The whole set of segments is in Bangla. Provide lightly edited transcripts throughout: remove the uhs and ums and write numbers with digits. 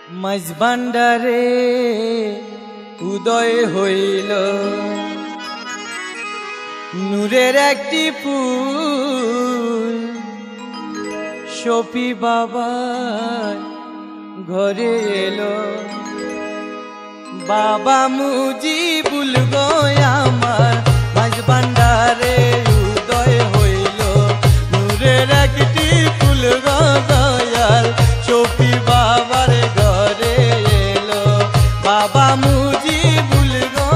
মাঝবান্ডারে উদয় হইল নূরের একটি ফুল। শফি বাবা ঘরে এলো, বাবা মুজিবুল গো আমার মাঝবান্ডারে উদয় হইল নূরের একটি ফুল গো দয়াল। শফি বাবার ঘরে এলো, বাবা মুজিবুল গো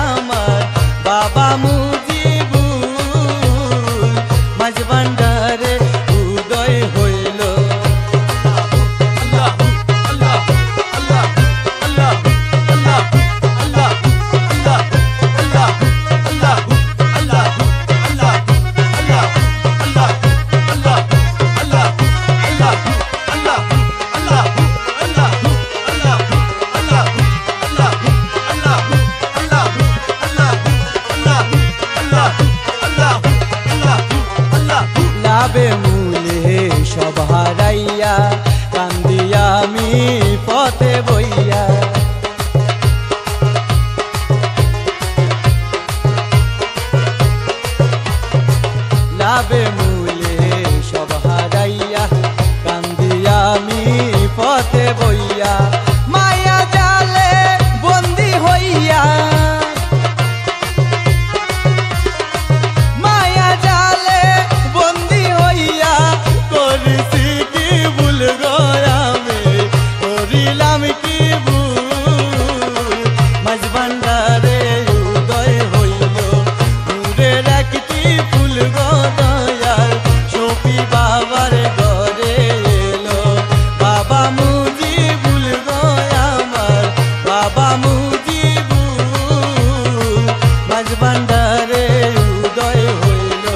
আমার, বাবা মুজিবুল মাঝবান্ডারে উদয় হইল। লাভে মূলে সব হারাইয়া কান্দিয়া আমি পথে বইয়া। লাভে মূলে সব হারাইয়া কান্দিয়া আমি পথে বইয়া। মায়া জালে বন্দি হইয়া, মায়া জালে বন্দি হইয়া করিছি কি ভুল গো আমি, করিলাম কি ভুল। মাঝবান্ডারে উদয় হইল নূরের একটি ফুল গো দয়াল। শফি বাবার ঘরে এলো, বাবা মুজিবুল গো আমার, বাবা মুজিবুল মাঝবান্ডারে উদয় হইল।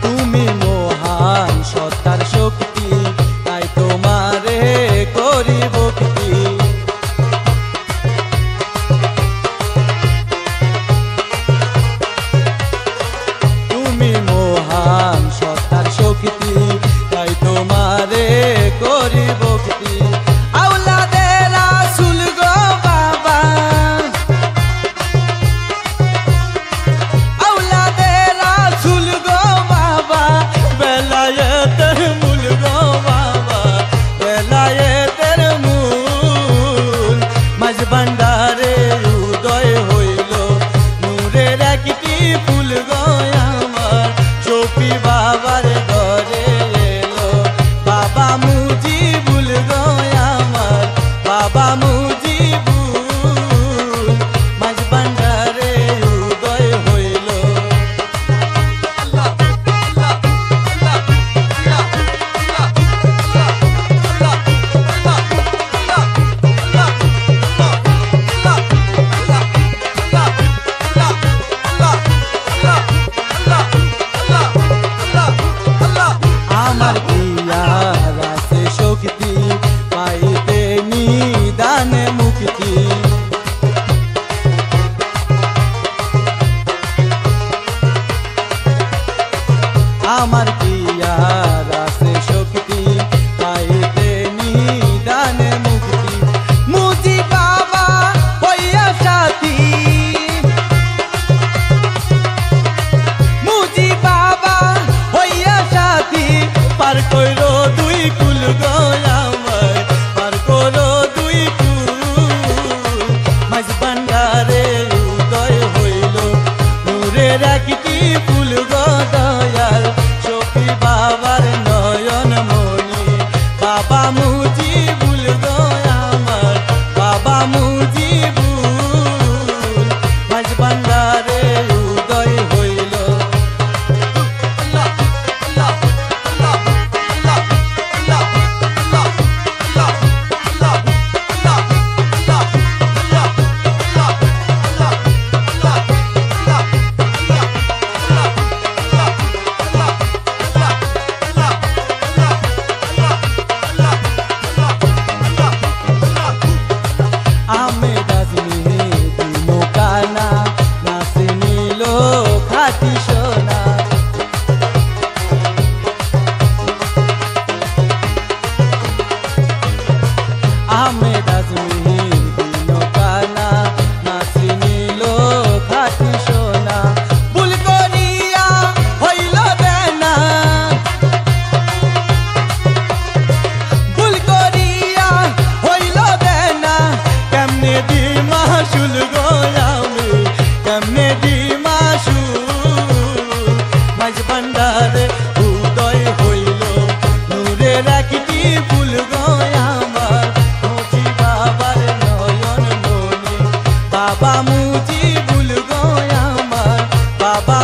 তুমি মহান সত্তার শক্তি, তাই তোমারে করি ভক্তি। তুমি মহান সত্তার শক্তি, তাই তোমারে করি ভক্তি। আওলাদে রাসূল গো বাবা, আওলাদে রাসূল গো বাবা, বেলায়েতের মূল গো বাবা, বেলায়েতের মূল। মাঝবান্ডারে উদয় হইল নূরের একটি ফুল গো আমার। শফি বাবার ঘরে এলো, বাবা মুজিবুল গো আমার, বাবা মুজিবুল মাঝবান্ডারে উদয় হইল। মাসুল গো আমি কেমনে দি মাসুল মাঝ ভান্ডারে উদয় হইল নূরের একটি ফুল গো আমার মুচি বাবার নয়ন মনি বাবা মুচি ফুল গো আমার বাবা